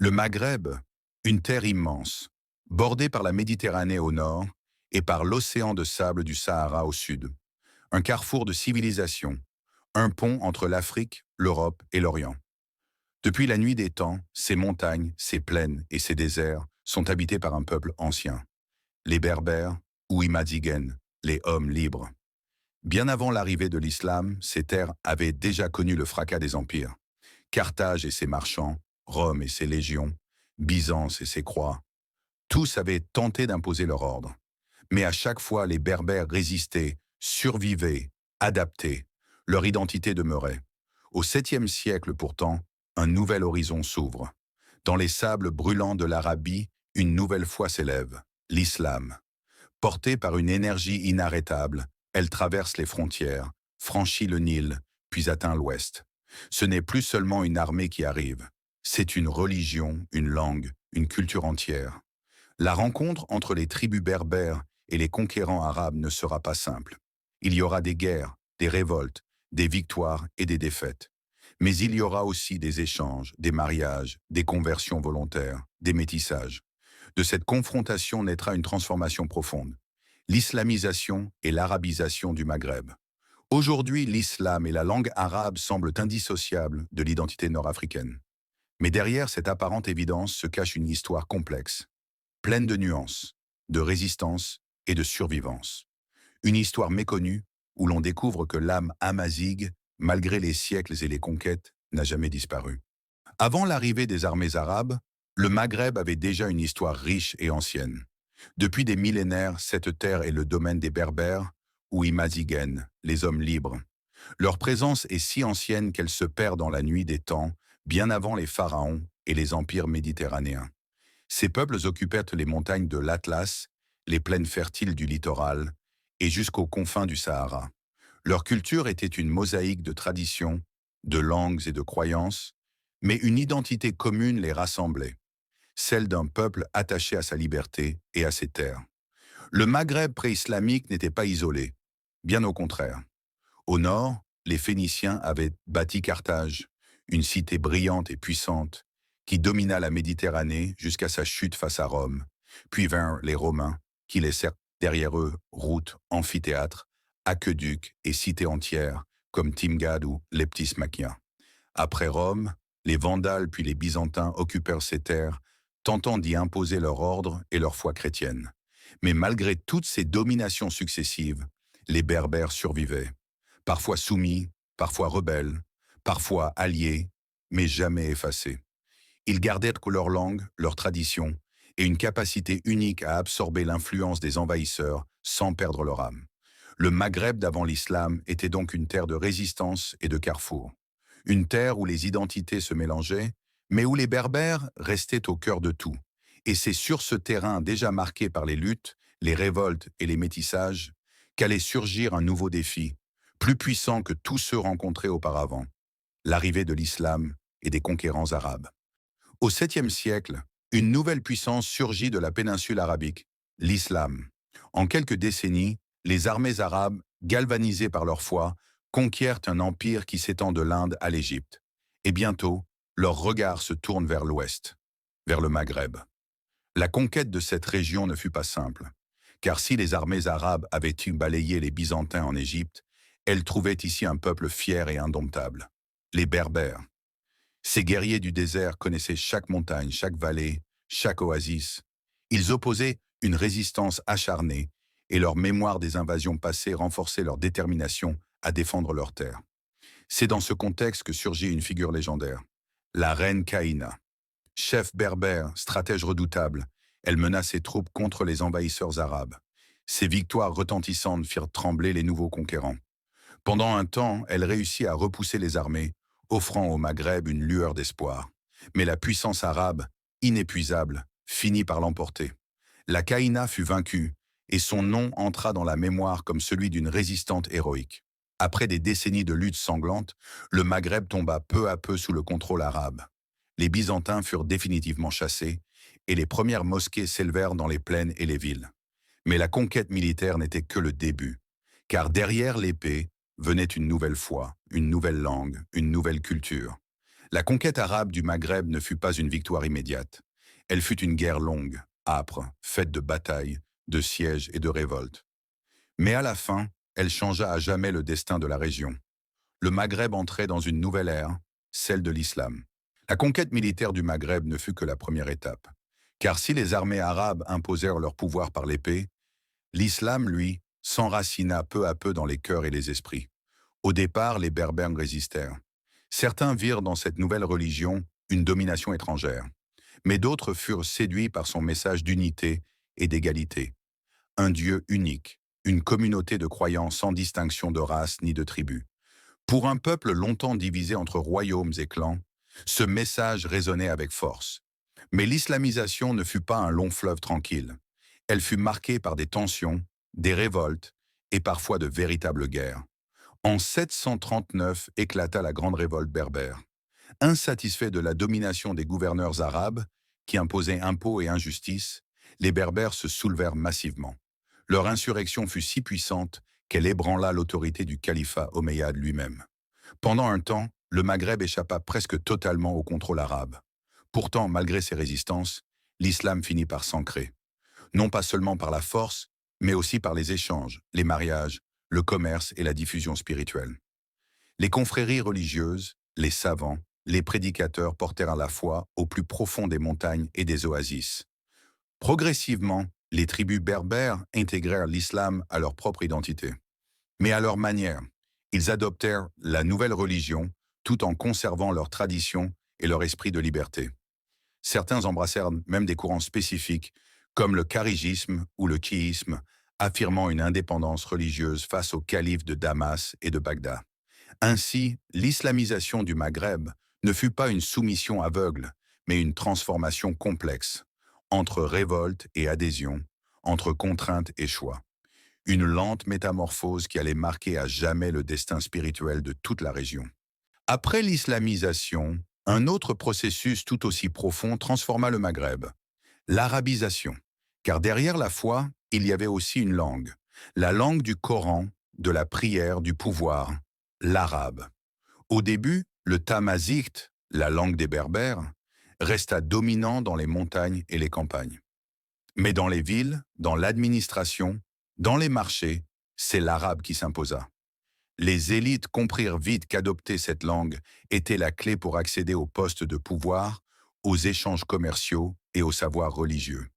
Le Maghreb, une terre immense, bordée par la Méditerranée au nord et par l'océan de sable du Sahara au sud. Un carrefour de civilisation, un pont entre l'Afrique, l'Europe et l'Orient. Depuis la nuit des temps, ces montagnes, ces plaines et ces déserts sont habités par un peuple ancien. Les Berbères ou Imadigen, les hommes libres. Bien avant l'arrivée de l'islam, ces terres avaient déjà connu le fracas des empires. Carthage et ses marchands, Rome et ses légions, Byzance et ses croix, tous avaient tenté d'imposer leur ordre. Mais à chaque fois, les Berbères résistaient, survivaient, adaptaient. Leur identité demeurait. Au 7e siècle pourtant, un nouvel horizon s'ouvre. Dans les sables brûlants de l'Arabie, une nouvelle foi s'élève, l'islam. Portée par une énergie inarrêtable, elle traverse les frontières, franchit le Nil, puis atteint l'ouest. Ce n'est plus seulement une armée qui arrive, c'est une religion, une langue, une culture entière. La rencontre entre les tribus berbères et les conquérants arabes ne sera pas simple. Il y aura des guerres, des révoltes, des victoires et des défaites. Mais il y aura aussi des échanges, des mariages, des conversions volontaires, des métissages. De cette confrontation naîtra une transformation profonde. L'islamisation et l'arabisation du Maghreb. Aujourd'hui, l'islam et la langue arabe semblent indissociables de l'identité nord-africaine. Mais derrière cette apparente évidence se cache une histoire complexe, pleine de nuances, de résistance et de survivance. Une histoire méconnue où l'on découvre que l'âme amazigh, malgré les siècles et les conquêtes, n'a jamais disparu. Avant l'arrivée des armées arabes, le Maghreb avait déjà une histoire riche et ancienne. Depuis des millénaires, cette terre est le domaine des Berbères ou Imazighen, les hommes libres. Leur présence est si ancienne qu'elle se perd dans la nuit des temps, bien avant les pharaons et les empires méditerranéens. Ces peuples occupèrent les montagnes de l'Atlas, les plaines fertiles du littoral et jusqu'aux confins du Sahara. Leur culture était une mosaïque de traditions, de langues et de croyances, mais une identité commune les rassemblait, celle d'un peuple attaché à sa liberté et à ses terres. Le Maghreb pré-islamique n'était pas isolé, bien au contraire. Au nord, les Phéniciens avaient bâti Carthage, une cité brillante et puissante, qui domina la Méditerranée jusqu'à sa chute face à Rome. Puis vinrent les Romains, qui laissèrent derrière eux routes, amphithéâtres, aqueducs et cités entières, comme Timgad ou Leptis-Maquia. Après Rome, les Vandales puis les Byzantins occupèrent ces terres, tentant d'y imposer leur ordre et leur foi chrétienne. Mais malgré toutes ces dominations successives, les Berbères survivaient, parfois soumis, parfois rebelles, parfois alliés, mais jamais effacés. Ils gardaient leur langue, leur tradition, et une capacité unique à absorber l'influence des envahisseurs sans perdre leur âme. Le Maghreb d'avant l'islam était donc une terre de résistance et de carrefour. Une terre où les identités se mélangeaient, mais où les Berbères restaient au cœur de tout. Et c'est sur ce terrain déjà marqué par les luttes, les révoltes et les métissages qu'allait surgir un nouveau défi, plus puissant que tous ceux rencontrés auparavant, l'arrivée de l'islam et des conquérants arabes. Au 7e siècle, une nouvelle puissance surgit de la péninsule arabique, l'islam. En quelques décennies, les armées arabes, galvanisées par leur foi, conquièrent un empire qui s'étend de l'Inde à l'Égypte. Et bientôt, leur regard se tourne vers l'ouest, vers le Maghreb. La conquête de cette région ne fut pas simple, car si les armées arabes avaient balayé les Byzantins en Égypte, elles trouvaient ici un peuple fier et indomptable, les Berbères. Ces guerriers du désert connaissaient chaque montagne, chaque vallée, chaque oasis. Ils opposaient une résistance acharnée et leur mémoire des invasions passées renforçait leur détermination à défendre leurs terres. C'est dans ce contexte que surgit une figure légendaire, la reine Kaïna. Chef berbère, stratège redoutable, elle mena ses troupes contre les envahisseurs arabes. Ses victoires retentissantes firent trembler les nouveaux conquérants. Pendant un temps, elle réussit à repousser les armées, offrant au Maghreb une lueur d'espoir. Mais la puissance arabe, inépuisable, finit par l'emporter. La Kaïna fut vaincue, et son nom entra dans la mémoire comme celui d'une résistante héroïque. Après des décennies de luttes sanglantes, le Maghreb tomba peu à peu sous le contrôle arabe. Les Byzantins furent définitivement chassés, et les premières mosquées s'élevèrent dans les plaines et les villes. Mais la conquête militaire n'était que le début, car derrière l'épée venait une nouvelle foi, une nouvelle langue, une nouvelle culture. La conquête arabe du Maghreb ne fut pas une victoire immédiate. Elle fut une guerre longue, âpre, faite de batailles, de sièges et de révoltes. Mais à la fin, elle changea à jamais le destin de la région. Le Maghreb entrait dans une nouvelle ère, celle de l'islam. La conquête militaire du Maghreb ne fut que la première étape. Car si les armées arabes imposèrent leur pouvoir par l'épée, l'islam, lui, s'enracina peu à peu dans les cœurs et les esprits. Au départ, les Berbères résistèrent. Certains virent dans cette nouvelle religion une domination étrangère, mais d'autres furent séduits par son message d'unité et d'égalité. Un Dieu unique, une communauté de croyants sans distinction de race ni de tribu. Pour un peuple longtemps divisé entre royaumes et clans, ce message résonnait avec force. Mais l'islamisation ne fut pas un long fleuve tranquille. Elle fut marquée par des tensions, des révoltes et parfois de véritables guerres. En 739 éclata la grande révolte berbère. Insatisfaits de la domination des gouverneurs arabes, qui imposaient impôts et injustice, les Berbères se soulevèrent massivement. Leur insurrection fut si puissante qu'elle ébranla l'autorité du califat omeyyade lui-même. Pendant un temps, le Maghreb échappa presque totalement au contrôle arabe. Pourtant, malgré ces résistances, l'islam finit par s'ancrer. Non pas seulement par la force, mais aussi par les échanges, les mariages, le commerce et la diffusion spirituelle. Les confréries religieuses, les savants, les prédicateurs portèrent la foi au plus profond des montagnes et des oasis. Progressivement, les tribus berbères intégrèrent l'islam à leur propre identité. Mais à leur manière, ils adoptèrent la nouvelle religion tout en conservant leurs traditions et leur esprit de liberté. Certains embrassèrent même des courants spécifiques, comme le kharigisme ou le chiisme, affirmant une indépendance religieuse face aux califes de Damas et de Bagdad. Ainsi, l'islamisation du Maghreb ne fut pas une soumission aveugle, mais une transformation complexe, entre révolte et adhésion, entre contrainte et choix. Une lente métamorphose qui allait marquer à jamais le destin spirituel de toute la région. Après l'islamisation, un autre processus tout aussi profond transforma le Maghreb, l'arabisation. Car derrière la foi, il y avait aussi une langue, la langue du Coran, de la prière, du pouvoir, l'arabe. Au début, le tamazight, la langue des Berbères, resta dominant dans les montagnes et les campagnes. Mais dans les villes, dans l'administration, dans les marchés, c'est l'arabe qui s'imposa. Les élites comprirent vite qu'adopter cette langue était la clé pour accéder aux postes de pouvoir, aux échanges commerciaux et aux savoirs religieux.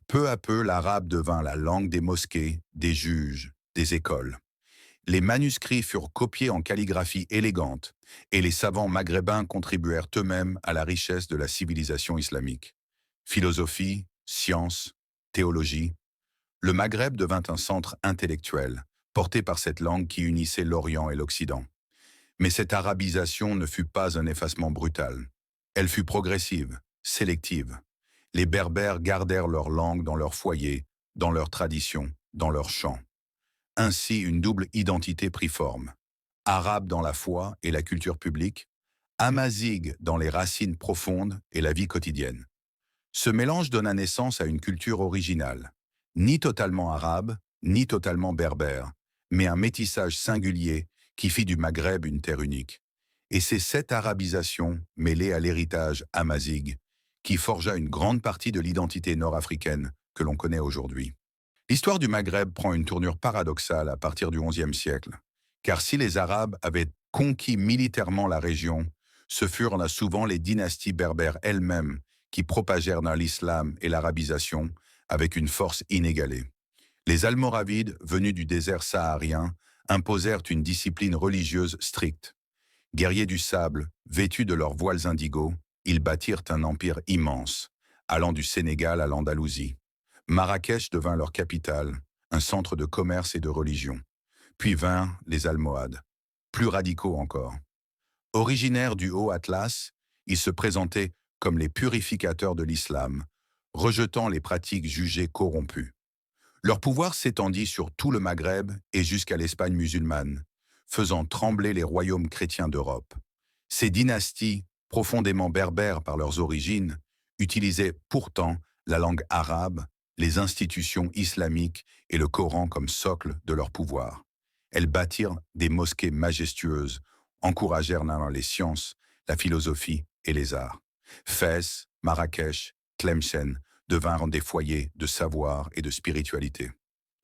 Peu à peu, l'arabe devint la langue des mosquées, des juges, des écoles. Les manuscrits furent copiés en calligraphie élégante et les savants maghrébins contribuèrent eux-mêmes à la richesse de la civilisation islamique. Philosophie, sciences, théologie, le Maghreb devint un centre intellectuel, porté par cette langue qui unissait l'Orient et l'Occident. Mais cette arabisation ne fut pas un effacement brutal. Elle fut progressive, sélective. Les Berbères gardèrent leur langue dans leur foyer, dans leurs traditions, dans leurs chants. Ainsi, une double identité prit forme. Arabe dans la foi et la culture publique, amazigh dans les racines profondes et la vie quotidienne. Ce mélange donna naissance à une culture originale, ni totalement arabe, ni totalement berbère, mais un métissage singulier qui fit du Maghreb une terre unique. Et c'est cette arabisation, mêlée à l'héritage amazigh, qui forgea une grande partie de l'identité nord-africaine que l'on connaît aujourd'hui. L'histoire du Maghreb prend une tournure paradoxale à partir du XIe siècle, car si les Arabes avaient conquis militairement la région, ce furent souvent les dynasties berbères elles-mêmes qui propagèrent dans l'islam et l'arabisation avec une force inégalée. Les Almoravides, venus du désert saharien, imposèrent une discipline religieuse stricte. Guerriers du sable, vêtus de leurs voiles indigos, ils bâtirent un empire immense, allant du Sénégal à l'Andalousie. Marrakech devint leur capitale, un centre de commerce et de religion. Puis vinrent les Almohades, plus radicaux encore. Originaires du Haut Atlas, ils se présentaient comme les purificateurs de l'islam, rejetant les pratiques jugées corrompues. Leur pouvoir s'étendit sur tout le Maghreb et jusqu'à l'Espagne musulmane, faisant trembler les royaumes chrétiens d'Europe. Ces dynasties, profondément berbères par leurs origines, utilisaient pourtant la langue arabe, les institutions islamiques et le Coran comme socle de leur pouvoir. Elles bâtirent des mosquées majestueuses, encouragèrent les sciences, la philosophie et les arts. Fès, Marrakech, Tlemcen devinrent des foyers de savoir et de spiritualité.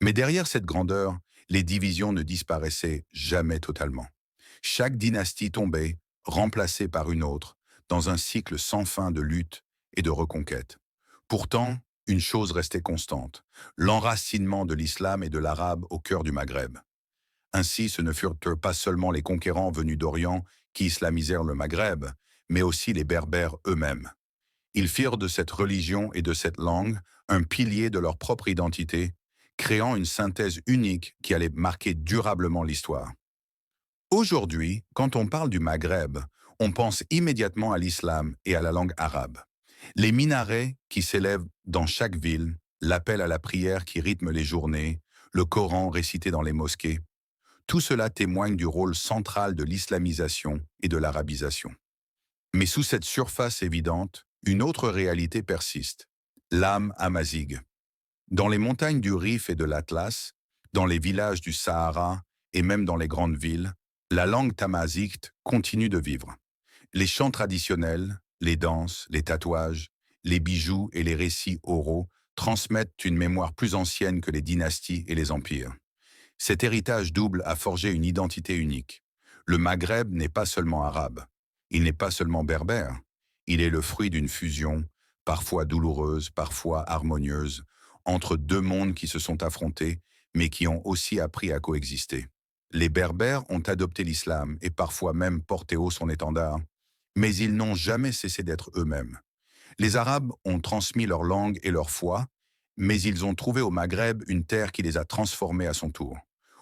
Mais derrière cette grandeur, les divisions ne disparaissaient jamais totalement. Chaque dynastie tombait, remplacée par une autre, dans un cycle sans fin de lutte et de reconquête. Pourtant, une chose restait constante, l'enracinement de l'islam et de l'arabe au cœur du Maghreb. Ainsi, ce ne furent pas seulement les conquérants venus d'Orient qui islamisèrent le Maghreb, mais aussi les Berbères eux-mêmes. Ils firent de cette religion et de cette langue un pilier de leur propre identité, créant une synthèse unique qui allait marquer durablement l'histoire. Aujourd'hui, quand on parle du Maghreb, on pense immédiatement à l'islam et à la langue arabe. Les minarets qui s'élèvent dans chaque ville, l'appel à la prière qui rythme les journées, le Coran récité dans les mosquées, tout cela témoigne du rôle central de l'islamisation et de l'arabisation. Mais sous cette surface évidente, une autre réalité persiste, l'âme amazighe. Dans les montagnes du Rif et de l'Atlas, dans les villages du Sahara et même dans les grandes villes, la langue tamazight continue de vivre. Les chants traditionnels, les danses, les tatouages, les bijoux et les récits oraux transmettent une mémoire plus ancienne que les dynasties et les empires. Cet héritage double a forgé une identité unique. Le Maghreb n'est pas seulement arabe, il n'est pas seulement berbère, il est le fruit d'une fusion, parfois douloureuse, parfois harmonieuse, entre deux mondes qui se sont affrontés, mais qui ont aussi appris à coexister. Les Berbères ont adopté l'islam et parfois même porté haut son étendard, mais ils n'ont jamais cessé d'être eux-mêmes. Les Arabes ont transmis leur langue et leur foi, mais ils ont trouvé au Maghreb une terre qui les a transformés à son tour.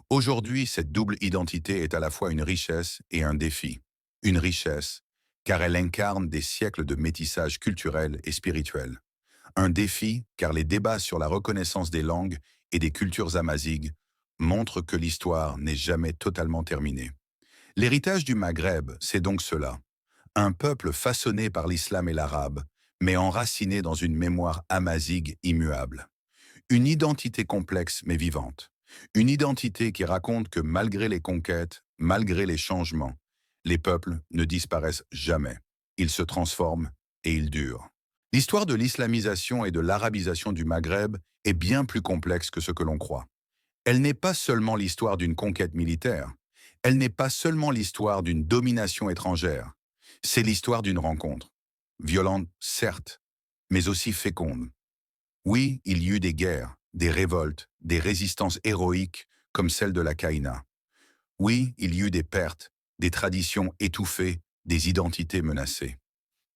Aujourd'hui, cette double identité est à la fois une richesse et un défi. Une richesse, car elle incarne des siècles de métissage culturel et spirituel. Un défi, car les débats sur la reconnaissance des langues et des cultures amazighes montrent que l'histoire n'est jamais totalement terminée. L'héritage du Maghreb, c'est donc cela. Un peuple façonné par l'islam et l'arabe, mais enraciné dans une mémoire amazighe immuable. Une identité complexe mais vivante. Une identité qui raconte que malgré les conquêtes, malgré les changements, les peuples ne disparaissent jamais. Ils se transforment et ils durent. L'histoire de l'islamisation et de l'arabisation du Maghreb est bien plus complexe que ce que l'on croit. Elle n'est pas seulement l'histoire d'une conquête militaire. Elle n'est pas seulement l'histoire d'une domination étrangère. C'est l'histoire d'une rencontre. Violente, certes, mais aussi féconde. Oui, il y eut des guerres, des révoltes, des résistances héroïques comme celle de la Kaïna. Oui, il y eut des pertes, des traditions étouffées, des identités menacées.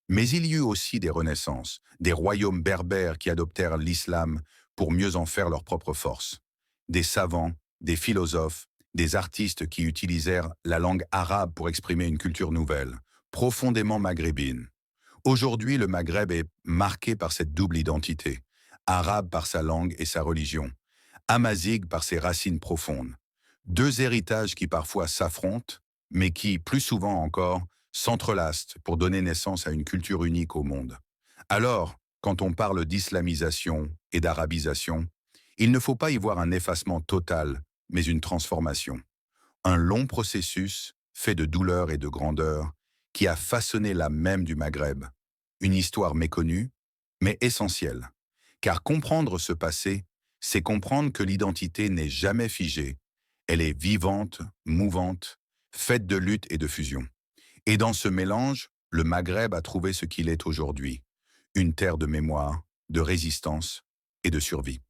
Mais il y eut aussi des renaissances, des royaumes berbères qui adoptèrent l'islam pour mieux en faire leur propre force. Des savants, des philosophes, des artistes qui utilisèrent la langue arabe pour exprimer une culture nouvelle, profondément maghrébine. Aujourd'hui, le Maghreb est marqué par cette double identité, arabe par sa langue et sa religion, amazighe par ses racines profondes. Deux héritages qui parfois s'affrontent, mais qui, plus souvent encore, s'entrelacent pour donner naissance à une culture unique au monde. Alors, quand on parle d'islamisation et d'arabisation, il ne faut pas y voir un effacement total, mais une transformation. Un long processus, fait de douleur et de grandeur, qui a façonné l'âme même du Maghreb. Une histoire méconnue, mais essentielle. Car comprendre ce passé, c'est comprendre que l'identité n'est jamais figée. Elle est vivante, mouvante, faite de lutte et de fusion. Et dans ce mélange, le Maghreb a trouvé ce qu'il est aujourd'hui. Une terre de mémoire, de résistance et de survie.